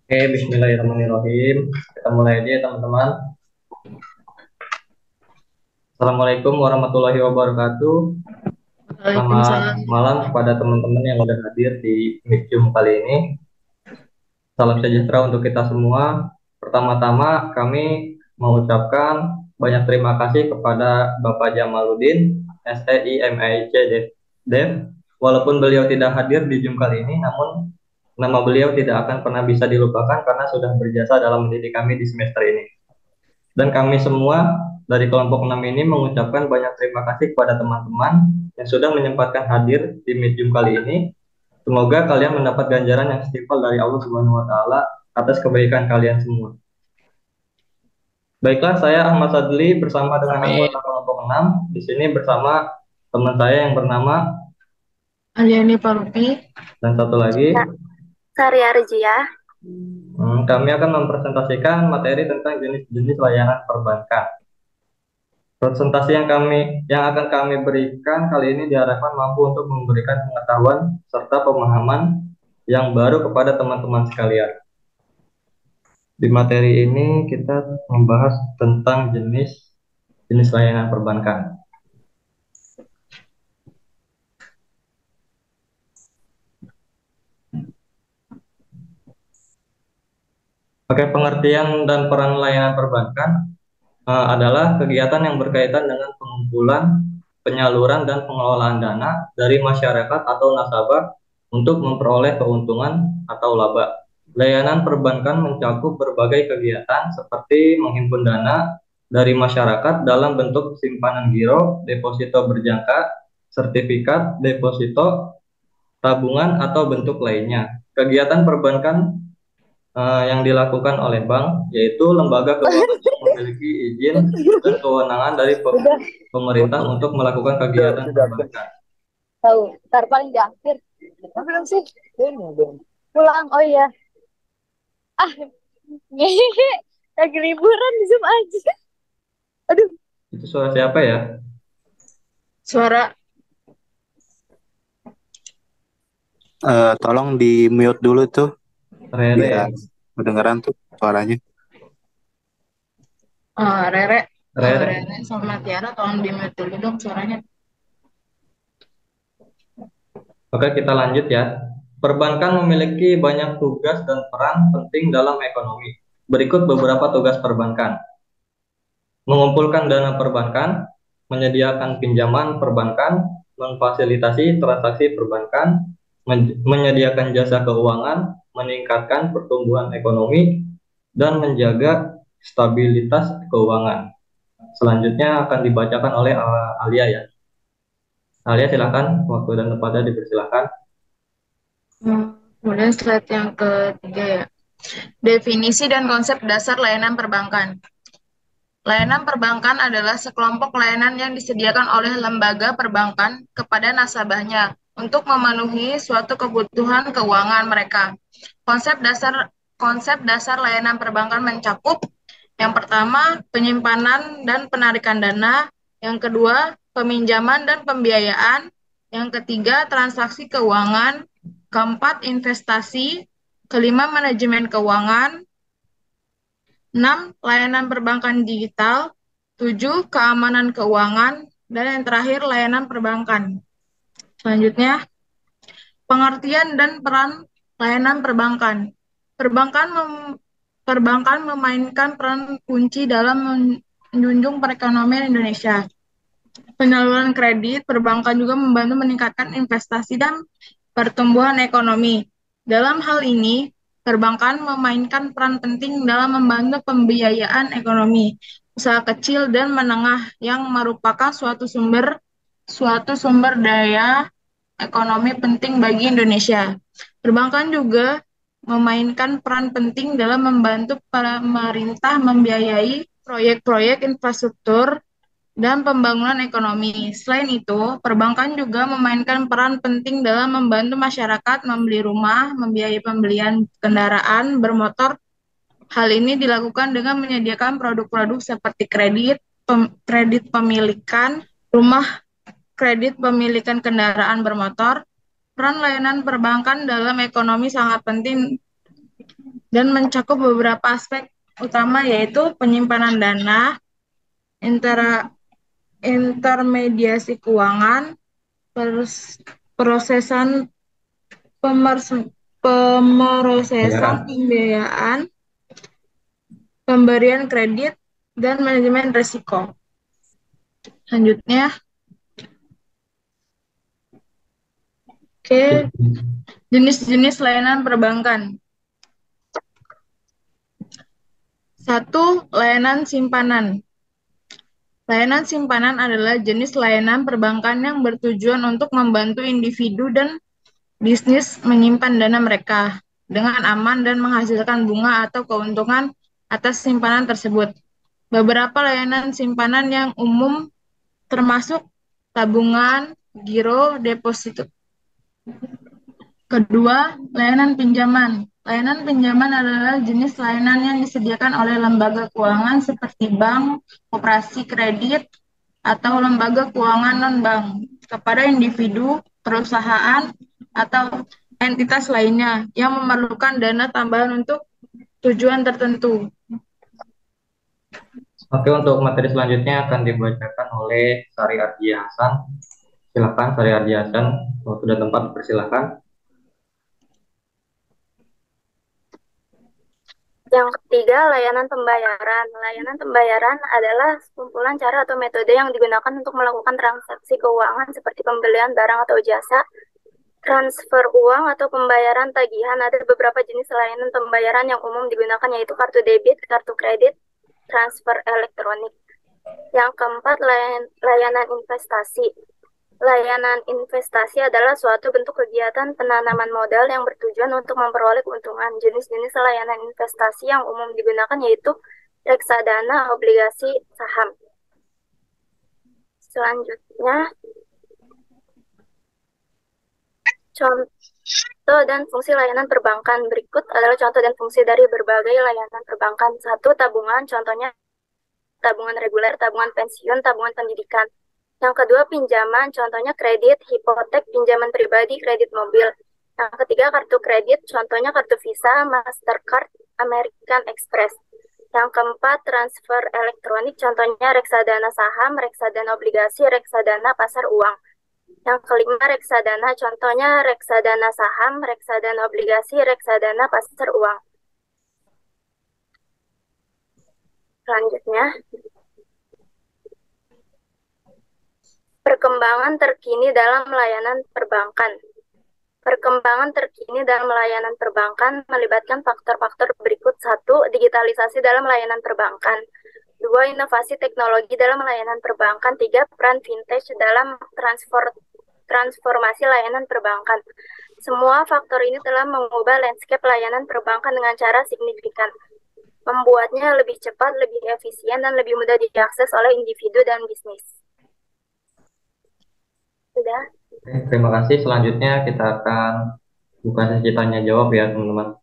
Oke, bismillahirrahmanirrahim. Kita mulai aja ya teman-teman. Assalamualaikum warahmatullahi wabarakatuh. Selamat Waalaikumsalam. malam kepada teman-teman yang sudah hadir di Meet Zoom kali ini. Salam sejahtera untuk kita semua. Pertama-tama kami mengucapkan banyak terima kasih kepada Bapak Jamaluddin, SEI MIC Dev. Walaupun beliau tidak hadir di Zoom kali ini, namun nama beliau tidak akan pernah bisa dilupakan karena sudah berjasa dalam mendidik kami di semester ini. Dan kami semua dari kelompok 6 ini mengucapkan banyak terima kasih kepada teman-teman yang sudah menyempatkan hadir di Medium kali ini. Semoga kalian mendapat ganjaran yang setimpal dari Allah Subhanahu wa taala atas kebaikan kalian semua. Baiklah, saya Ahmad Sadli bersama dengan Amin. anggota kelompok 6 di sini bersama teman saya yang bernama Aliani Parupi. dan satu lagi. Karya Regia. Kami akan mempresentasikan materi tentang jenis-jenis layanan perbankan. Presentasi yang akan kami berikan kali ini diharapkan mampu untuk memberikan pengetahuan serta pemahaman yang baru kepada teman-teman sekalian. Di materi ini kita membahas tentang jenis layanan perbankan. Oke, pengertian dan peran layanan perbankan adalah kegiatan yang berkaitan dengan pengumpulan, penyaluran, dan pengelolaan dana dari masyarakat atau nasabah untuk memperoleh keuntungan atau laba. Layanan perbankan mencakup berbagai kegiatan seperti menghimpun dana dari masyarakat dalam bentuk simpanan giro, deposito berjangka, sertifikat, deposito, tabungan, atau bentuk lainnya. Kegiatan perbankan yang dilakukan oleh bank, yaitu lembaga keuangan yang memiliki izin dan kewenangan dari pemerintah untuk melakukan kegiatan perbankan. Tahu, ntar paling di akhir. Belum sih? Belum. Pulang, oh iya. Ah, ngehehe. Lagi liburan di Zoom aja. Aduh. Itu suara siapa ya? Suara Tolong di mute dulu tuh biar Rere, kedengeran tuh suaranya. Rere. Rere. Rere sama Tiara tolong di mute dulu dong suaranya. Oke, kita lanjut ya. Perbankan memiliki banyak tugas dan peran penting dalam ekonomi. Berikut beberapa tugas perbankan. Mengumpulkan dana perbankan, menyediakan pinjaman perbankan, memfasilitasi transaksi perbankan, menyediakan jasa keuangan, meningkatkan pertumbuhan ekonomi, dan menjaga stabilitas keuangan. Selanjutnya akan dibacakan oleh Alia ya. Alia silakan, waktu dan tempatnya dipersilakan. Kemudian slide yang ketiga ya. Definisi dan konsep dasar layanan perbankan. Layanan perbankan adalah sekelompok layanan yang disediakan oleh lembaga perbankan kepada nasabahnya untuk memenuhi suatu kebutuhan keuangan mereka. Konsep dasar layanan perbankan mencakup yang pertama, penyimpanan dan penarikan dana, yang kedua, peminjaman dan pembiayaan, yang ketiga, transaksi keuangan, keempat, investasi, kelima, manajemen keuangan, 6. Layanan perbankan digital. 7. Keamanan keuangan. Dan yang terakhir, layanan perbankan. Selanjutnya, pengertian dan peran layanan perbankan. Perbankan memainkan peran kunci dalam menjunjung perekonomian Indonesia. Penyaluran kredit, perbankan juga membantu meningkatkan investasi dan pertumbuhan ekonomi. Dalam hal ini, perbankan memainkan peran penting dalam membantu pembiayaan ekonomi, usaha kecil dan menengah yang merupakan suatu sumber daya ekonomi penting bagi Indonesia. Perbankan juga memainkan peran penting dalam membantu pemerintah membiayai proyek-proyek infrastruktur dan pembangunan ekonomi. Selain itu, perbankan juga memainkan peran penting dalam membantu masyarakat membeli rumah, membiayai pembelian kendaraan bermotor. Hal ini dilakukan dengan menyediakan produk-produk seperti kredit pemilikan rumah, kredit pemilikan kendaraan bermotor. Peran layanan perbankan dalam ekonomi sangat penting dan mencakup beberapa aspek utama yaitu penyimpanan dana, intermediasi keuangan, prosesan pemrosesan pembiayaan, pemberian kredit, dan manajemen risiko. Selanjutnya, jenis-jenis layanan perbankan. 1. Layanan simpanan. Layanan simpanan adalah jenis layanan perbankan yang bertujuan untuk membantu individu dan bisnis menyimpan dana mereka dengan aman dan menghasilkan bunga atau keuntungan atas simpanan tersebut. Beberapa layanan simpanan yang umum termasuk tabungan, giro, deposito. Kedua, layanan pinjaman. Layanan pinjaman adalah jenis layanan yang disediakan oleh lembaga keuangan seperti bank, koperasi kredit, atau lembaga keuangan non-bank kepada individu, perusahaan, atau entitas lainnya yang memerlukan dana tambahan untuk tujuan tertentu. Oke, untuk materi selanjutnya akan dibacakan oleh Sari Ardi Hasan. Silakan Sari Ardi Hasan, waktu dan tempat dipersilakan. Yang ketiga, layanan pembayaran. Layanan pembayaran adalah kumpulan cara atau metode yang digunakan untuk melakukan transaksi keuangan seperti pembelian barang atau jasa, transfer uang, atau pembayaran tagihan. Ada beberapa jenis layanan pembayaran yang umum digunakan yaitu kartu debit, kartu kredit, transfer elektronik. Yang keempat, layanan investasi. Layanan investasi adalah suatu bentuk kegiatan penanaman modal yang bertujuan untuk memperoleh keuntungan. Jenis-jenis layanan investasi yang umum digunakan yaitu reksadana, obligasi, saham. Selanjutnya, contoh dan fungsi layanan perbankan. Berikut adalah contoh dan fungsi dari berbagai layanan perbankan. 1. Tabungan, contohnya tabungan reguler, tabungan pensiun, tabungan pendidikan. Yang kedua, pinjaman, contohnya kredit, hipotek, pinjaman pribadi, kredit mobil. Yang ketiga, kartu kredit, contohnya kartu Visa, Mastercard, American Express. Yang keempat, transfer elektronik, contohnya reksadana saham, reksadana obligasi, reksadana pasar uang. Yang kelima, reksadana, contohnya reksadana saham, reksadana obligasi, reksadana pasar uang. Selanjutnya, perkembangan terkini dalam layanan perbankan. Perkembangan terkini dalam layanan perbankan melibatkan faktor-faktor berikut. 1. Digitalisasi dalam layanan perbankan. 2. Inovasi teknologi dalam layanan perbankan. 3. Peran vintage dalam transformasi layanan perbankan. Semua faktor ini telah mengubah landscape layanan perbankan dengan cara signifikan, membuatnya lebih cepat, lebih efisien, dan lebih mudah diakses oleh individu dan bisnis. Sudah. Oke, terima kasih. Selanjutnya kita akan buka sesi tanya jawab ya, teman-teman.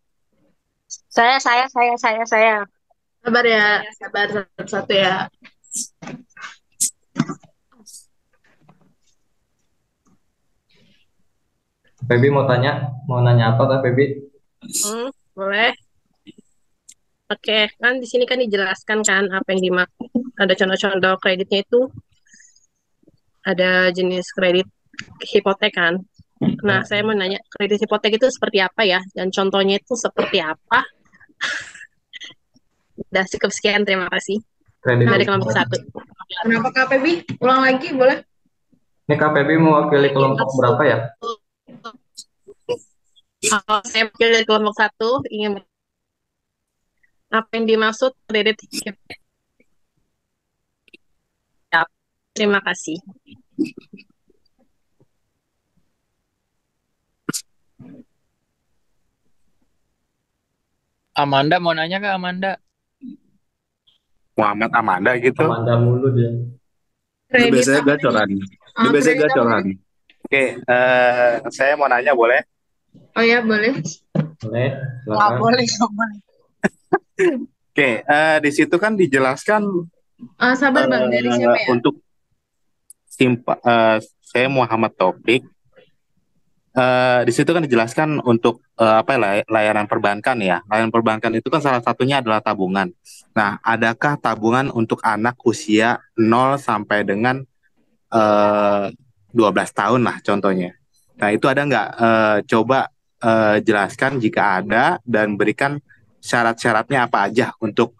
Saya. Sabar ya, sabar satu-satu ya. Febi mau nanya apa Kak Febi? Boleh. Oke, kan di sini kan dijelaskan kan apa yang dimaksud. Ada contoh-contoh kreditnya itu ada jenis kredit hipotek kan. Nah, saya mau nanya kredit hipotek itu seperti apa ya? Dan contohnya itu seperti apa? Udah cukup sekian, terima kasih. Kredit Dari kelompok 1. Kenapa Kak Febi? Ulang lagi boleh? Ini Kak Febi mewakili kelompok berapa ya? Saya mewakili dari kelompok 1, ingin apa yang dimaksud kredit hipotek? Terima kasih. Amanda mau nanya Kak Amanda? Muhammad Amanda gitu. Amanda mulu dia. Dia biasanya gacoran. Dia biasanya gacoran. Oke, saya mau nanya boleh? Oh ya, boleh. Boleh, Nggak silakan. boleh, nggak boleh. Oke, di situ kan dijelaskan Sabar Bang, dari siapa ya? untuk saya Muhammad Taufik. di situ kan dijelaskan untuk apa ya, layanan perbankan ya. Layanan perbankan itu kan salah satunya adalah tabungan. Nah, adakah tabungan untuk anak usia 0 sampai dengan 12 tahun lah contohnya. Nah, itu ada nggak? Coba jelaskan jika ada dan berikan syarat-syaratnya apa aja untuk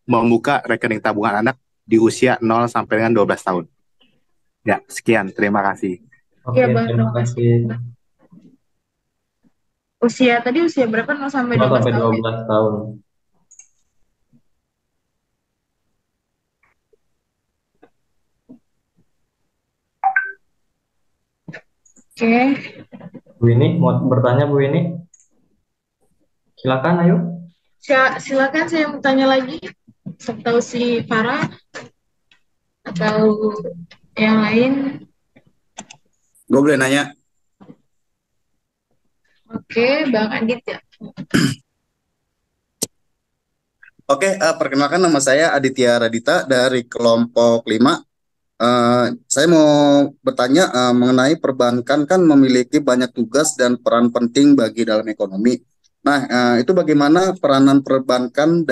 membuka rekening tabungan anak di usia 0 sampai dengan 12 tahun. Ya, sekian. Terima kasih. Oke, Iya, Bang, terima terima kasih. kasih. Usia berapa? 0 sampai 0 12 sampai tahun ya? 12 tahun. Oke. Bu Ini, mau bertanya Bu Ini? Silakan, ayo. Silakan saya mau tanya lagi. Atau si Farah atau yang lain. Gue boleh nanya? Oke, Bang Adit ya. Oke, perkenalkan nama saya Aditya Radita dari kelompok 5. Saya mau bertanya mengenai perbankan kan memiliki banyak tugas dan peran penting bagi dalam ekonomi. Nah, itu bagaimana peranan perbankan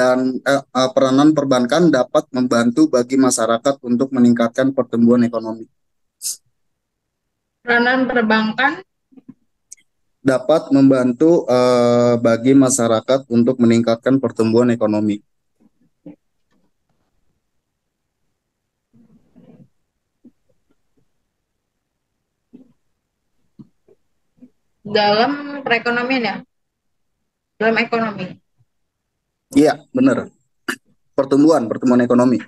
dapat membantu bagi masyarakat untuk meningkatkan pertumbuhan ekonomi? Peranan perbankan Dapat membantu bagi masyarakat untuk meningkatkan pertumbuhan ekonomi. dalam perekonomian ya. Dalam ekonomi. Iya, benar. Pertumbuhan ekonomi.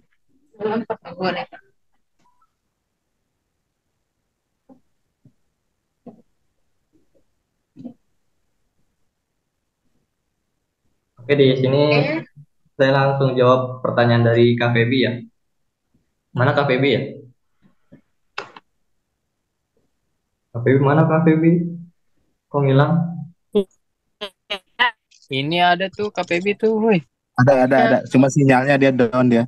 Dalam pertumbuhan ekonomi. Oke, di sini saya langsung jawab pertanyaan dari Kak Feby ya. Mana Kak Feby ya? Kak Feby mana Kak Feby? Kok ngilang? Ini ada tuh KPB tuh, woi. Ada. Cuma sinyalnya dia down dia.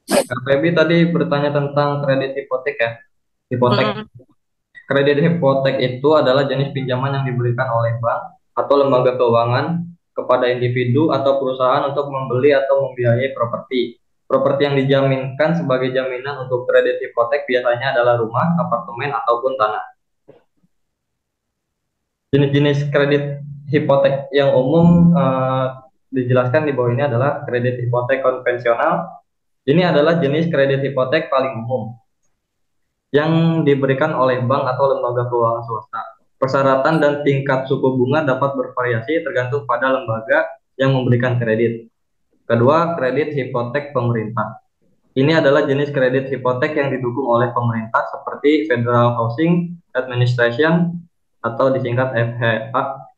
Kak Feby tadi bertanya tentang kredit hipotek ya. Hipotek. Kredit hipotek itu adalah jenis pinjaman yang diberikan oleh bank atau lembaga keuangan kepada individu atau perusahaan untuk membeli atau membiayai properti. Properti yang dijaminkan sebagai jaminan untuk kredit hipotek biasanya adalah rumah, apartemen, ataupun tanah. Jenis-jenis kredit hipotek yang umum dijelaskan di bawah ini adalah kredit hipotek konvensional. Ini adalah jenis kredit hipotek paling umum yang diberikan oleh bank atau lembaga keuangan swasta. Persyaratan dan tingkat suku bunga dapat bervariasi tergantung pada lembaga yang memberikan kredit. Kedua, kredit hipotek pemerintah. Ini adalah jenis kredit hipotek yang didukung oleh pemerintah seperti Federal Housing Administration atau disingkat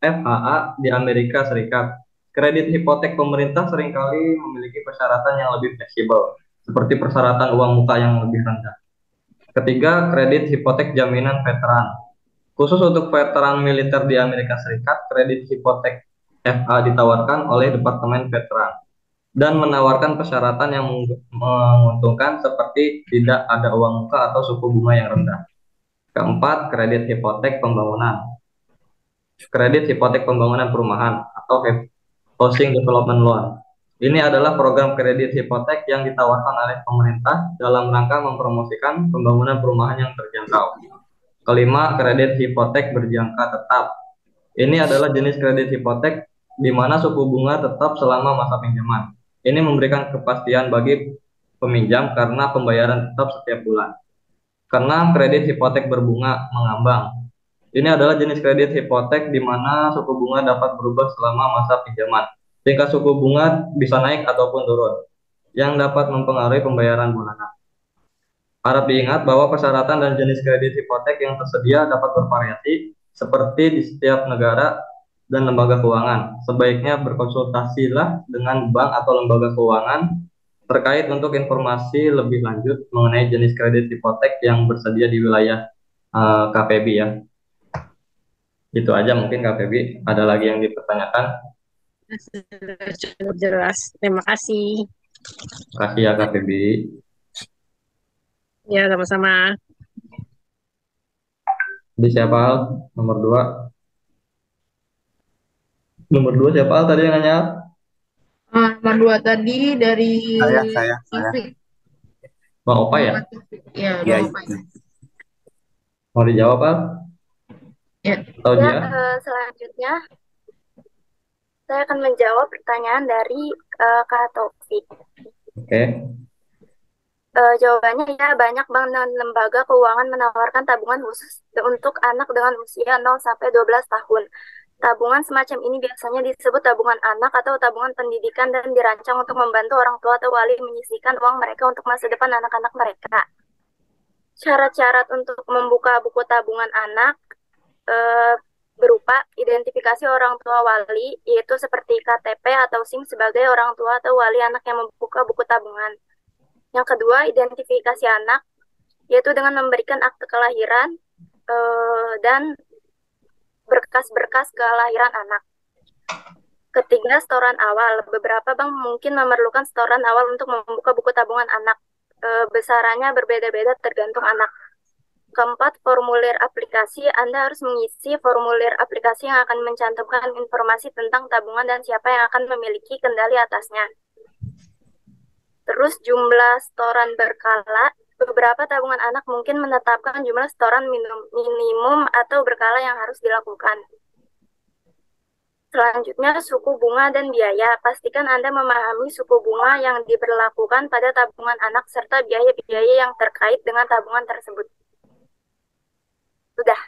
FHA di Amerika Serikat. Kredit hipotek pemerintah seringkali memiliki persyaratan yang lebih fleksibel, seperti persyaratan uang muka yang lebih rendah. Ketiga, kredit hipotek jaminan veteran. Khusus untuk veteran militer di Amerika Serikat, kredit hipotek FA ditawarkan oleh Departemen Veteran dan menawarkan persyaratan yang menguntungkan seperti tidak ada uang muka atau suku bunga yang rendah. Keempat, kredit hipotek pembangunan. Kredit hipotek pembangunan perumahan atau Housing Development Loan. Ini adalah program kredit hipotek yang ditawarkan oleh pemerintah dalam rangka mempromosikan pembangunan perumahan yang terjangkau. Kelima, kredit hipotek berjangka tetap. Ini adalah jenis kredit hipotek di mana suku bunga tetap selama masa pinjaman. Ini memberikan kepastian bagi peminjam karena pembayaran tetap setiap bulan. Keenam, kredit hipotek berbunga mengambang. Ini adalah jenis kredit hipotek di mana suku bunga dapat berubah selama masa pinjaman. Tingkat suku bunga bisa naik ataupun turun, yang dapat mempengaruhi pembayaran bulanan. Harap diingat bahwa persyaratan dan jenis kredit hipotek yang tersedia dapat bervariasi, seperti di setiap negara dan lembaga keuangan. Sebaiknya berkonsultasilah dengan bank atau lembaga keuangan terkait untuk informasi lebih lanjut mengenai jenis kredit hipotek yang bersedia di wilayah KPB ya. Itu aja mungkin KPB. Ada lagi yang dipertanyakan? Sudah jelas. Terima kasih. Terima kasih ya KPB. Ya, sama-sama. Di siapa Al? Nomor dua. Nomor dua siapa Al tadi yang nanya? Nomor dua tadi dari Saya. Taufik. Bang Opa ya? Muhammad Taufik. Ya, Ya, Bang Opa. Mau dijawab Al? Ya. Atau Ya, dia? selanjutnya saya akan menjawab pertanyaan dari Kak Taufik. Oke. Jawabannya ya, banyak bank dan lembaga keuangan menawarkan tabungan khusus untuk anak dengan usia 0 sampai 12 tahun. Tabungan semacam ini biasanya disebut tabungan anak atau tabungan pendidikan dan dirancang untuk membantu orang tua atau wali menyisihkan uang mereka untuk masa depan anak-anak mereka. Syarat-syarat untuk membuka buku tabungan anak berupa identifikasi orang tua wali, yaitu seperti KTP atau SIM sebagai orang tua atau wali anak yang membuka buku tabungan. Yang kedua, identifikasi anak, yaitu dengan memberikan akte kelahiran dan berkas-berkas kelahiran anak. Ketiga, setoran awal. Beberapa bank mungkin memerlukan setoran awal untuk membuka buku tabungan anak. Besarannya berbeda-beda tergantung anak. Keempat, formulir aplikasi. Anda harus mengisi formulir aplikasi yang akan mencantumkan informasi tentang tabungan dan siapa yang akan memiliki kendali atasnya. Terus jumlah setoran berkala. Beberapa tabungan anak mungkin menetapkan jumlah setoran minimum atau berkala yang harus dilakukan. Selanjutnya, suku bunga dan biaya. Pastikan Anda memahami suku bunga yang diberlakukan pada tabungan anak serta biaya-biaya yang terkait dengan tabungan tersebut. Sudah.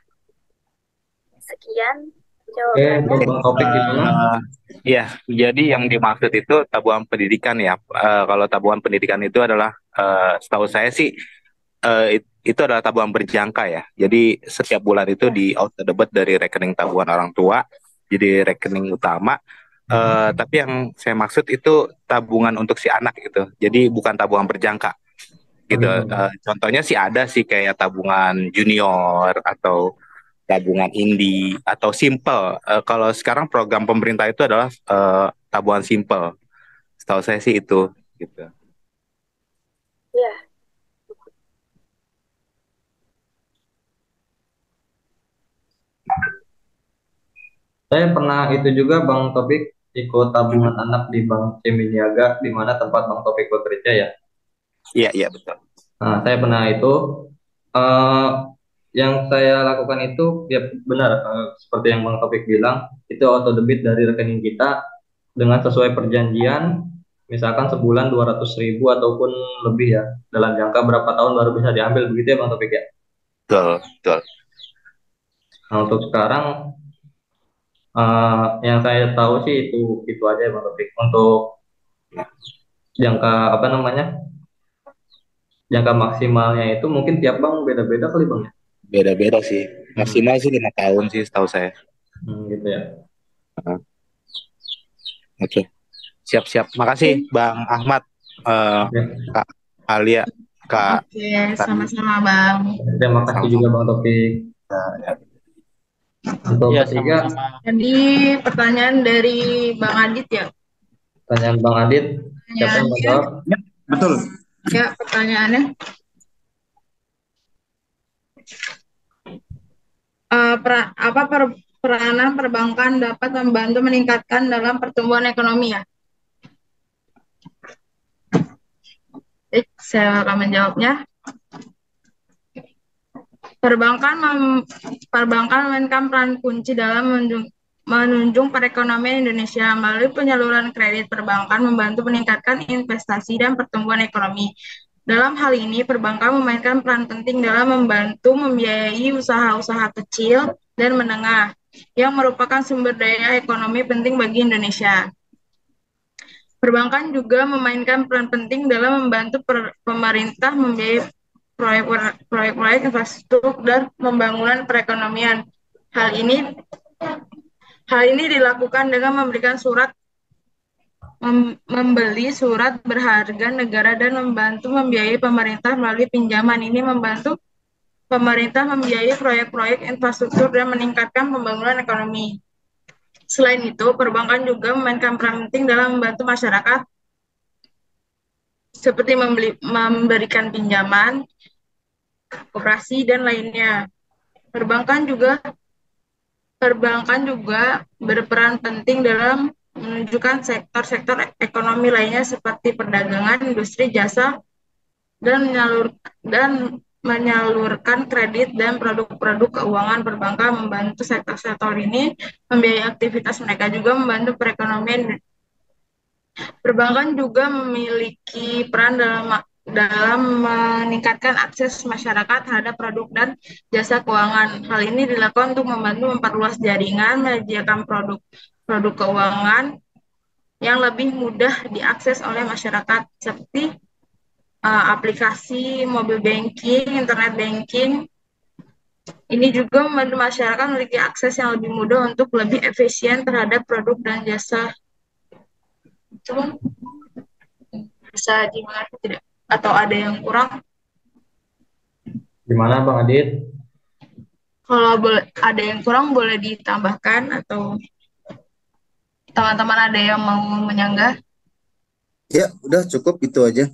Sekian Oke, jawabannya. untuk Bang Topik gimana? Iya, jadi yang dimaksud itu tabungan pendidikan ya. Kalau tabungan pendidikan itu adalah, setahu saya sih, itu adalah tabungan berjangka ya. Jadi setiap bulan itu di auto debit dari rekening tabungan orang tua, jadi rekening utama. Tapi yang saya maksud itu tabungan untuk si anak gitu. Jadi bukan tabungan berjangka gitu. Contohnya sih ada sih kayak tabungan junior atau tabungan indi atau simple. Kalau sekarang program pemerintah itu adalah tabungan simple. Setahu saya sih itu gitu. Ya. Saya pernah itu juga Bang Topik ikut tabungan anak di Bank Ceminiaga di mana tempat Bang Topik bekerja ya. Iya betul. Nah, saya pernah itu eh yang saya lakukan itu ya benar seperti yang Bang Topik bilang itu auto debit dari rekening kita dengan sesuai perjanjian misalkan sebulan 200.000 ataupun lebih ya dalam jangka berapa tahun baru bisa diambil begitu ya Bang Topik ya. Betul. Nah, untuk sekarang yang saya tahu sih itu aja ya Bang Topik untuk jangka apa namanya jangka maksimalnya itu mungkin tiap bank beda-beda kali Bang ya. Beda-beda sih. Maksimal sih 5 tahun sih setahu saya. Gitu ya. Oke. Siap. Makasih Bang Ahmad, Kak Alia, Kak. Oke, sama-sama Bang. Terima kasih juga Bang Topik. Untuk Ya, ketiga, sama-sama. Jadi pertanyaan dari Bang Adit ya. pertanyaan Bang Adit, siapa yang mau jawab? Betul. Ya, pertanyaannya. Peranan perbankan dapat membantu meningkatkan dalam pertumbuhan ekonomi ya? Saya akan menjawabnya. Perbankan memainkan peran kunci dalam menunjang perekonomian Indonesia melalui penyaluran kredit. Perbankan membantu meningkatkan investasi dan pertumbuhan ekonomi. Dalam hal ini, perbankan memainkan peran penting dalam membantu membiayai usaha-usaha kecil dan menengah yang merupakan sumber daya ekonomi penting bagi Indonesia. Perbankan juga memainkan peran penting dalam membantu pemerintah membiayai proyek-proyek infrastruktur dan pembangunan perekonomian. Hal ini dilakukan dengan membeli surat berharga negara dan membantu membiayai pemerintah melalui pinjaman. Ini membantu pemerintah membiayai proyek-proyek infrastruktur dan meningkatkan pembangunan ekonomi. Selain itu, perbankan juga memainkan peran penting dalam membantu masyarakat seperti memberikan pinjaman, koperasi, dan lainnya. Perbankan juga berperan penting dalam menunjukkan sektor-sektor ekonomi lainnya seperti perdagangan, industri, jasa, dan menyalurkan kredit dan produk-produk keuangan. Perbankan membantu sektor-sektor ini membiayai aktivitas mereka, juga membantu perekonomian. Perbankan juga memiliki peran dalam meningkatkan akses masyarakat terhadap produk dan jasa keuangan. Hal ini dilakukan untuk membantu memperluas jaringan, menyediakan produk keuangan yang lebih mudah diakses oleh masyarakat, seperti aplikasi mobile banking, internet banking. Ini juga membantu masyarakat memiliki akses yang lebih mudah untuk lebih efisien terhadap produk dan jasa. Itu bisa dimengerti tidak? Atau ada yang kurang? Gimana Bang Adit? Kalau ada yang kurang boleh ditambahkan, atau teman-teman ada yang mau menyanggah? Ya, udah cukup itu aja.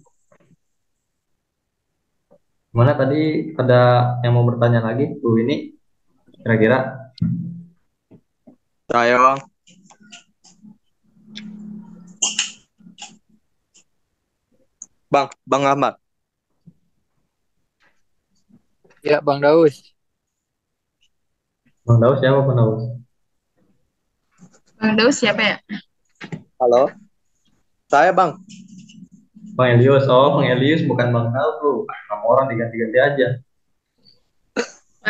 Gimana tadi ada yang mau bertanya lagi, Bu ini kira-kira? Saya Bang. Bang Ahmad. Ya, Bang Daus. Bang Daus siapa Bang Daus? Bang Daus siapa ya? Halo. Saya Bang. Bang Elius, Bang Elius bukan Bang Daus lu. Nama orang diganti-ganti aja.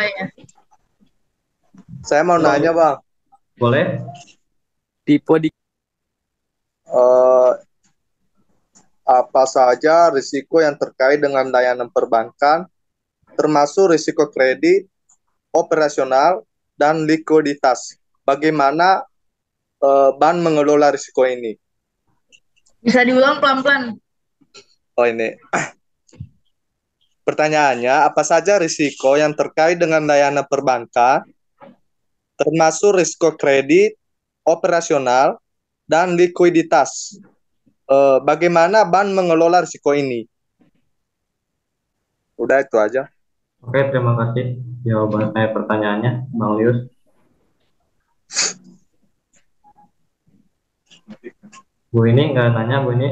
Oh iya. Saya mau nanya Bang. Boleh? Tipe di Apa saja risiko yang terkait dengan layanan perbankan, termasuk risiko kredit, operasional, dan likuiditas. Bagaimana bank mengelola risiko ini? Bisa diulang pelan-pelan. Oh ini. Pertanyaannya, apa saja risiko yang terkait dengan layanan perbankan, termasuk risiko kredit, operasional, dan likuiditas? Bagaimana bank mengelola risiko ini? Udah itu aja. Oke, terima kasih jawaban pertanyaannya, Bang Lius. Bu ini nggak nanya, Bu ini.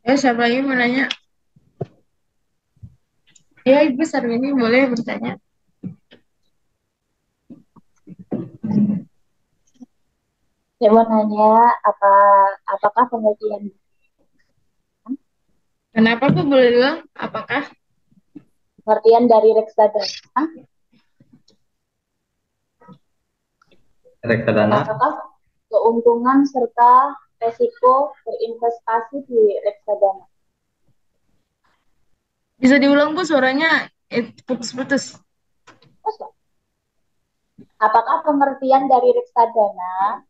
Siapa lagi mau nanya? Ya, Ibu Sarwini boleh bertanya. Saya mau nanya, apakah pengertian Kenapa Bu boleh bilang? Apakah dari reksadana? Reksadana. Apakah keuntungan serta resiko berinvestasi di reksadana? bisa diulang Bu, suaranya putus-putus. Apakah pengertian dari reksadana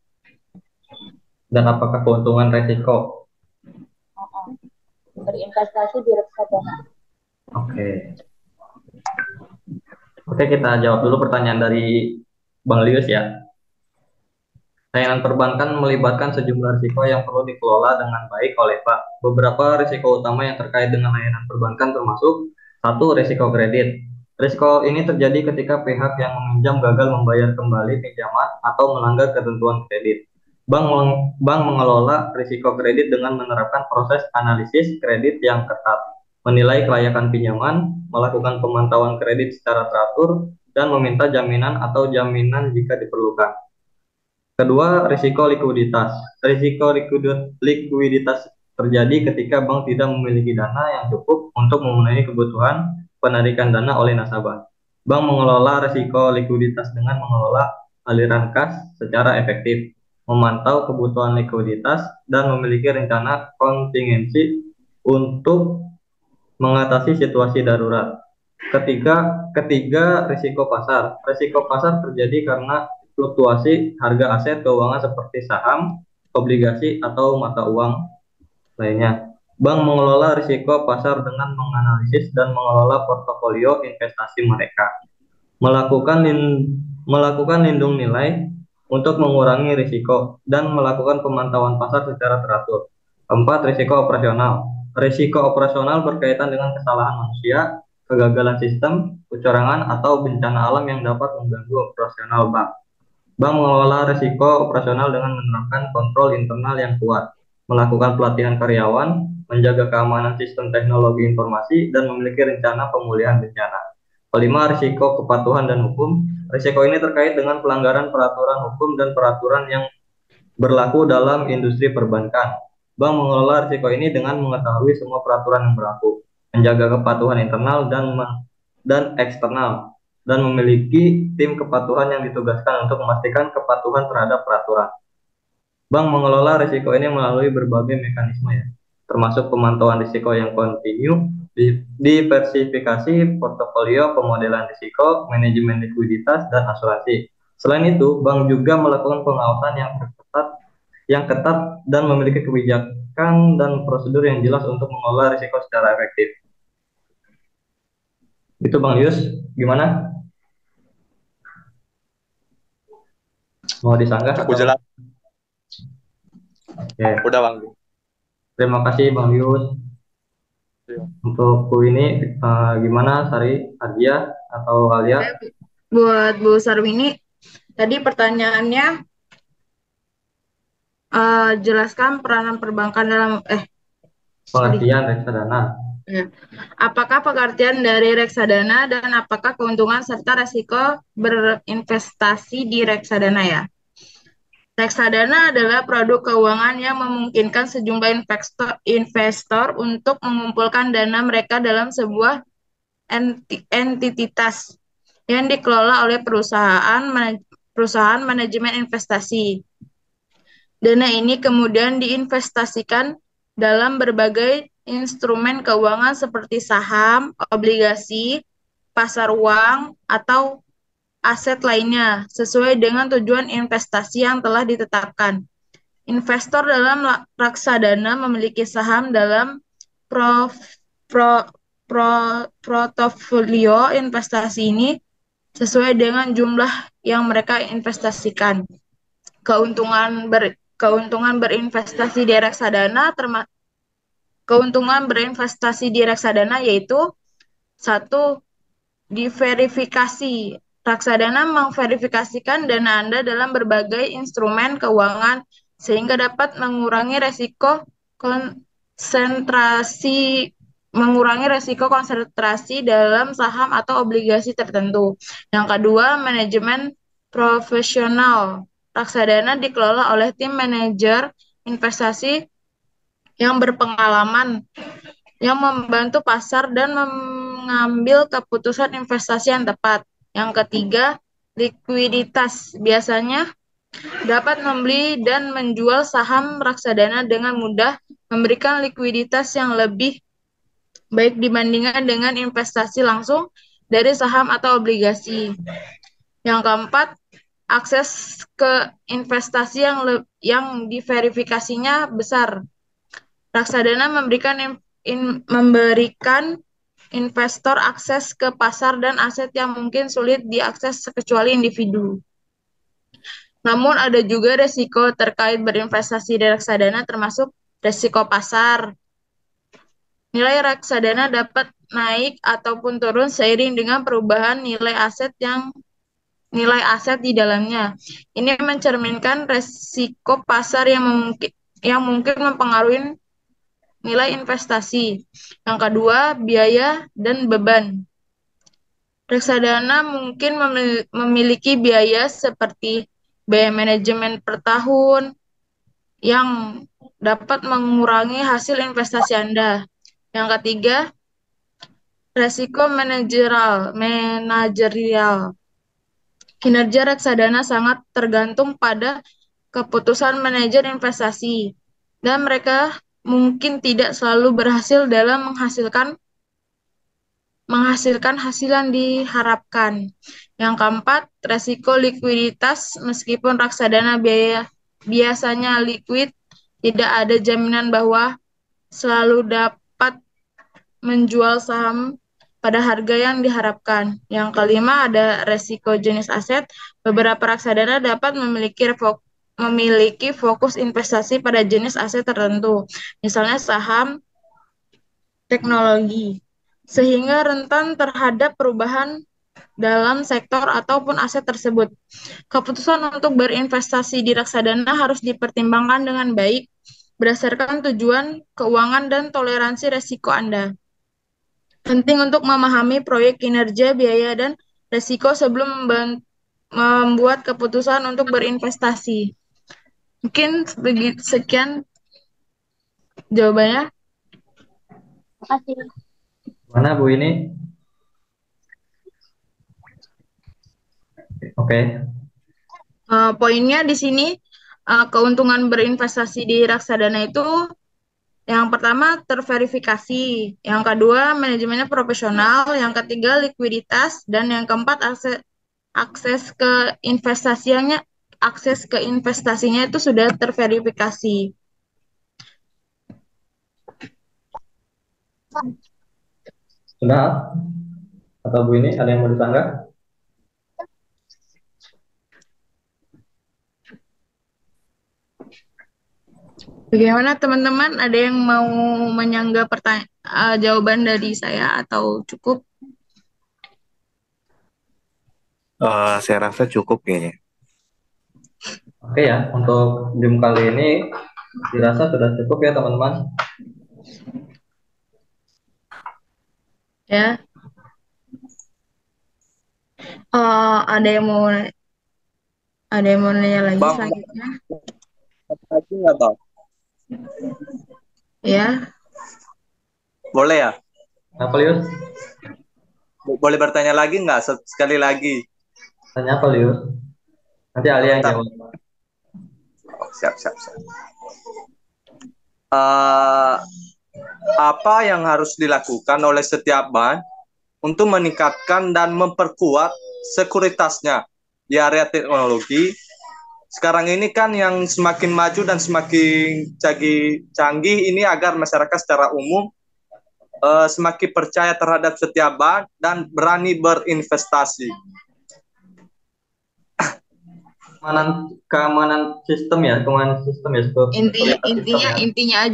Dan apakah keuntungan resiko? berinvestasi di reksadana? Oke, kita jawab dulu pertanyaan dari Bang Lius ya. Layanan perbankan melibatkan sejumlah risiko yang perlu dikelola dengan baik oleh Pak. Beberapa risiko utama yang terkait dengan layanan perbankan termasuk: 1. Risiko kredit. Risiko ini terjadi ketika pihak yang meminjam gagal membayar kembali pinjaman atau melanggar ketentuan kredit. Bank mengelola risiko kredit dengan menerapkan proses analisis kredit yang ketat, menilai kelayakan pinjaman, melakukan pemantauan kredit secara teratur, dan meminta jaminan atau jaminan jika diperlukan. Kedua, risiko likuiditas. Risiko likuiditas terjadi ketika bank tidak memiliki dana yang cukup untuk memenuhi kebutuhan penarikan dana oleh nasabah. Bank mengelola risiko likuiditas dengan mengelola aliran kas secara efektif, memantau kebutuhan likuiditas, dan memiliki rencana kontingensi untuk mengatasi situasi darurat. Ketiga, risiko pasar. Risiko pasar terjadi karena fluktuasi harga aset keuangan seperti saham, obligasi, atau mata uang lainnya. Bank mengelola risiko pasar dengan menganalisis dan mengelola portofolio investasi mereka, melakukan lindung nilai untuk mengurangi risiko, dan melakukan pemantauan pasar secara teratur. 4. Risiko operasional. Risiko operasional berkaitan dengan kesalahan manusia, kegagalan sistem, kecurangan, atau bencana alam yang dapat mengganggu operasional bank. Bank mengelola risiko operasional dengan menerapkan kontrol internal yang kuat, melakukan pelatihan karyawan, menjaga keamanan sistem teknologi informasi, dan memiliki rencana pemulihan bencana. Kelima, risiko kepatuhan dan hukum. Risiko ini terkait dengan pelanggaran peraturan hukum dan peraturan yang berlaku dalam industri perbankan. Bank mengelola risiko ini dengan mengetahui semua peraturan yang berlaku, menjaga kepatuhan internal dan eksternal, dan memiliki tim kepatuhan yang ditugaskan untuk memastikan kepatuhan terhadap peraturan. Bank mengelola risiko ini melalui berbagai mekanisme ya, termasuk pemantauan risiko yang kontinu, diversifikasi portofolio, pemodelan risiko, manajemen likuiditas, dan asuransi. Selain itu, bank juga melakukan pengawasan yang ketat dan memiliki kebijakan dan prosedur yang jelas untuk mengelola risiko secara efektif. Itu Bang Yus, gimana? Mau disanggah? Aku jelas. Oke. Udah Bang. Terima kasih Bang Yus. Untuk Bu ini gimana Sari, Ardia atau Alia? Buat Bu Sarwini, tadi pertanyaannya jelaskan peranan perbankan dalam pengertian reksadana. Ya. Apakah pengertian dari reksadana dan apakah keuntungan serta resiko berinvestasi di reksadana ya? Reksadana adalah produk keuangan yang memungkinkan sejumlah investor untuk mengumpulkan dana mereka dalam sebuah entitas yang dikelola oleh perusahaan manajemen investasi. Dana ini kemudian diinvestasikan dalam berbagai instrumen keuangan seperti saham, obligasi, pasar uang, atau aset lainnya sesuai dengan tujuan investasi yang telah ditetapkan. Investor dalam reksadana memiliki saham dalam portofolio investasi ini sesuai dengan jumlah yang mereka investasikan. Keuntungan berinvestasi di reksadana yaitu satu, diverifikasi. Reksadana memverifikasikan dana Anda dalam berbagai instrumen keuangan sehingga dapat mengurangi resiko konsentrasi dalam saham atau obligasi tertentu. Yang kedua, manajemen profesional. Reksadana dikelola oleh tim manajer investasi yang berpengalaman, yang membantu pasar dan mengambil keputusan investasi yang tepat. Yang ketiga, likuiditas. Biasanya dapat membeli dan menjual saham reksadana dengan mudah, memberikan likuiditas yang lebih baik dibandingkan dengan investasi langsung dari saham atau obligasi. Yang keempat, akses ke investasi yang diverifikasinya besar. Reksadana memberikan investor akses ke pasar dan aset yang mungkin sulit diakses kecuali individu. Namun ada juga resiko terkait berinvestasi di reksadana termasuk resiko pasar. Nilai reksadana dapat naik ataupun turun seiring dengan perubahan nilai aset di dalamnya. Ini mencerminkan resiko pasar yang mungkin mempengaruhi nilai investasi. Yang kedua, biaya dan beban. Reksadana mungkin memiliki biaya seperti biaya manajemen per tahun yang dapat mengurangi hasil investasi Anda. Yang ketiga, resiko manajerial. Kinerja reksadana sangat tergantung pada keputusan manajer investasi, dan mereka mungkin tidak selalu berhasil dalam menghasilkan hasil yang diharapkan. Yang keempat, resiko likuiditas. Meskipun reksadana biasanya liquid, tidak ada jaminan bahwa selalu dapat menjual saham pada harga yang diharapkan. Yang kelima, ada resiko jenis aset. Beberapa reksadana dapat memiliki fokus investasi pada jenis aset tertentu, misalnya saham teknologi. sehingga rentan terhadap perubahan dalam sektor ataupun aset tersebut. Keputusan untuk berinvestasi di reksadana harus dipertimbangkan dengan baik berdasarkan tujuan keuangan dan toleransi resiko Anda. Penting untuk memahami proyek kinerja, biaya, dan resiko sebelum membuat keputusan untuk berinvestasi. Mungkin sekian jawabannya. Makasih. Mana Bu ini? Oke. Poinnya di sini keuntungan berinvestasi di reksadana itu yang pertama terverifikasi, yang kedua manajemennya profesional, yang ketiga likuiditas, dan yang keempat akses ke investasinya itu sudah terverifikasi. Sudah? Atau Bu ini ada yang mau disanggah? Bagaimana teman-teman? Ada yang mau menyanggah jawaban dari saya atau cukup? Saya rasa cukup kayaknya. Oke ya, untuk Zoom kali ini dirasa sudah cukup ya teman-teman. Ya. Ada yang mau nanya lagi Bang, selanjutnya? lagi nggak Bang? Ya. Boleh ya? Apa Lius? Boleh bertanya lagi nggak? Sekali lagi. Tanya apa Lius? Nanti Ali yang jawab. Oh, siap. Apa yang harus dilakukan oleh setiap bank untuk meningkatkan dan memperkuat sekuritasnya di area teknologi? Sekarang ini kan yang semakin maju dan semakin canggih ini agar masyarakat secara umum semakin percaya terhadap setiap bank dan berani berinvestasi. Keamanan sistem ya.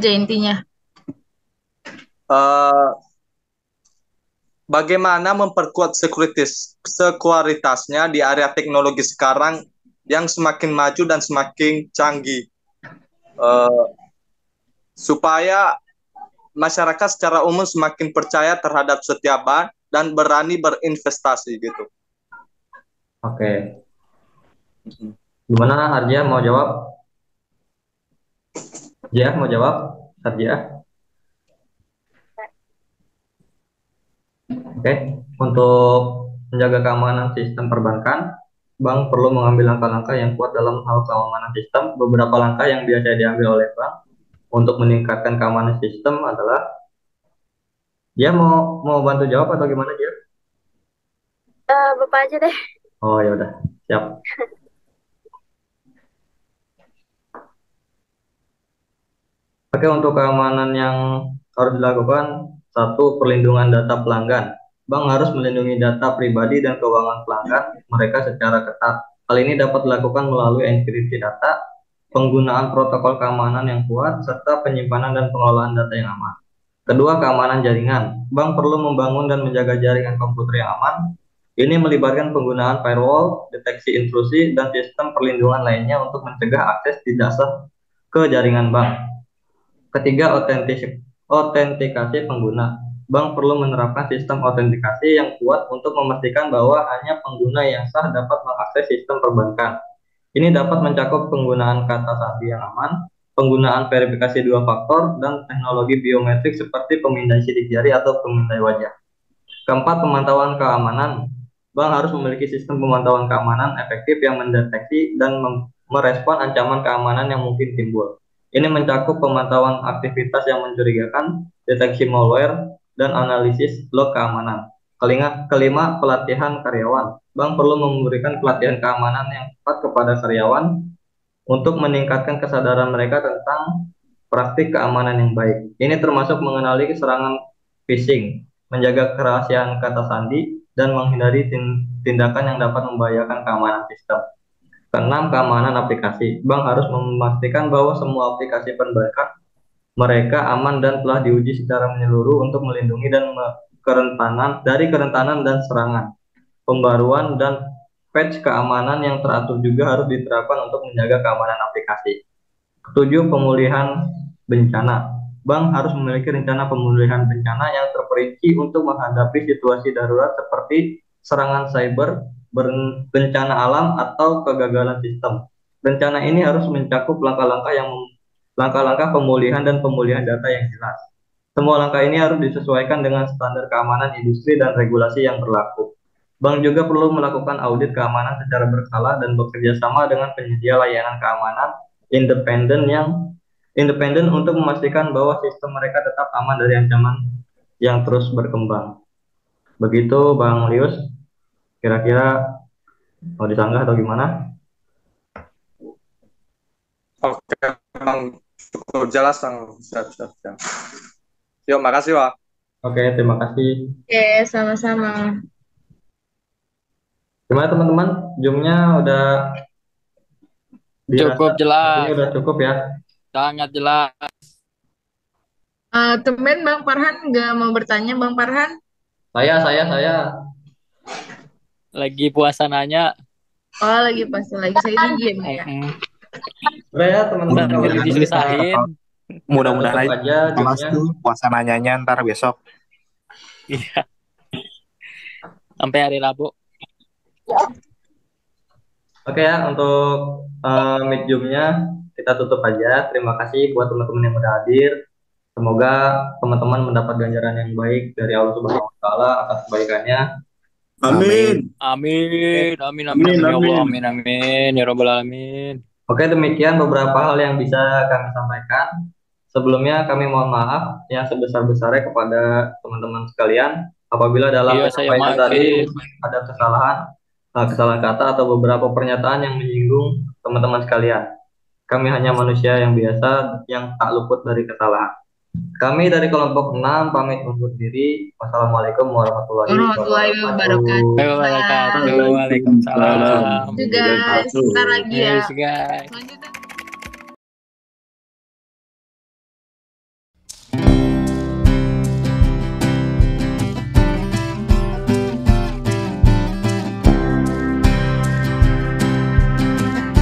Intinya. Bagaimana memperkuat sekuritasnya di area teknologi sekarang yang semakin maju dan semakin canggih, supaya masyarakat secara umum semakin percaya terhadap setiap bank dan berani berinvestasi gitu. Oke. Gimana Harja mau jawab? Ya, mau jawab? Harja? Oke. Untuk menjaga keamanan sistem perbankan, bank perlu mengambil langkah-langkah yang kuat dalam hal keamanan sistem. Beberapa langkah yang biasa diambil oleh bank untuk meningkatkan keamanan sistem adalah, dia mau bantu jawab atau gimana dia? Bapak aja deh. Oh ya udah, siap. Oke, untuk keamanan yang harus dilakukan, satu, perlindungan data pelanggan. Bank harus melindungi data pribadi dan keuangan pelanggan mereka secara ketat. Hal ini dapat dilakukan melalui enkripsi data, penggunaan protokol keamanan yang kuat, serta penyimpanan dan pengelolaan data yang aman. Kedua, keamanan jaringan. Bank perlu membangun dan menjaga jaringan komputer yang aman. Ini melibatkan penggunaan firewall, deteksi intrusi, dan sistem perlindungan lainnya untuk mencegah akses tidak sah ke jaringan bank. Ketiga, autentikasi pengguna. Bank perlu menerapkan sistem autentikasi yang kuat untuk memastikan bahwa hanya pengguna yang sah dapat mengakses sistem perbankan. Ini dapat mencakup penggunaan kata sandi yang aman, penggunaan verifikasi dua faktor, dan teknologi biometrik seperti pemindai sidik jari atau pemindai wajah. Keempat, pemantauan keamanan. Bank harus memiliki sistem pemantauan keamanan efektif yang mendeteksi dan merespon ancaman keamanan yang mungkin timbul. Ini mencakup pemantauan aktivitas yang mencurigakan, deteksi malware, dan analisis log keamanan. Kelima, pelatihan karyawan. Bank perlu memberikan pelatihan keamanan yang tepat kepada karyawan untuk meningkatkan kesadaran mereka tentang praktik keamanan yang baik. Ini termasuk mengenali serangan phishing, menjaga kerahasiaan kata sandi, dan menghindari tindakan yang dapat membahayakan keamanan sistem. Keenam, keamanan aplikasi. Bank harus memastikan bahwa semua aplikasi perbankan mereka aman dan telah diuji secara menyeluruh untuk melindungi dan kerentanan dan serangan. Pembaruan dan patch keamanan yang teratur juga harus diterapkan untuk menjaga keamanan aplikasi. Ketujuh, pemulihan bencana. Bank harus memiliki rencana pemulihan bencana yang terperinci untuk menghadapi situasi darurat seperti serangan cyber, bencana alam, atau kegagalan sistem. Rencana ini harus mencakup langkah-langkah pemulihan dan pemulihan data yang jelas. Semua langkah ini harus disesuaikan dengan standar keamanan industri dan regulasi yang berlaku. Bank juga perlu melakukan audit keamanan secara berkala dan bekerja sama dengan penyedia layanan keamanan independen untuk memastikan bahwa sistem mereka tetap aman dari ancaman yang terus berkembang. Begitu Bang Lius, kira-kira mau disanggah atau gimana? Oke, Bang, cukup jelas, Bang. Siap. Yuk, makasih, Pak. Oke, terima kasih. Oke, sama-sama. Gimana teman-teman? Zoom-nya udah Cukup jelas. udah cukup ya? Sangat jelas. Temen Bang Farhan nggak mau bertanya, Bang Farhan? Saya. Lagi puasa nanya. Oh, lagi saya di game ya. Ya teman-teman, kalau Lagi gitu disusahin. Mudah-mudahan tutup aja kelas zoomnya. tuh puasa nanyanya ntar besok. Iya. Sampai hari Rabu. Oke ya, untuk meet zoom-nya kita tutup aja. Terima kasih buat teman-teman yang udah hadir. Semoga teman-teman mendapat ganjaran yang baik dari Allah Subhanahu wa Ta'ala atas kebaikannya. Amin. Amin. Ya Allah, amin. Ya Rabbal alamin. Oke, demikian beberapa hal yang bisa kami sampaikan. Sebelumnya kami mohon maaf yang sebesar-besarnya kepada teman-teman sekalian apabila dalam penyampaian tadi ada kesalahan kata atau beberapa pernyataan yang menyinggung teman-teman sekalian. Kami hanya manusia yang biasa yang tak luput dari kesalahan. Kami dari kelompok 6 pamit undur diri. Wassalamualaikum warahmatullahi wabarakatuh. Waalaikumsalam. Juga sebentar lagi ya. Yes, guys. Lanjutan.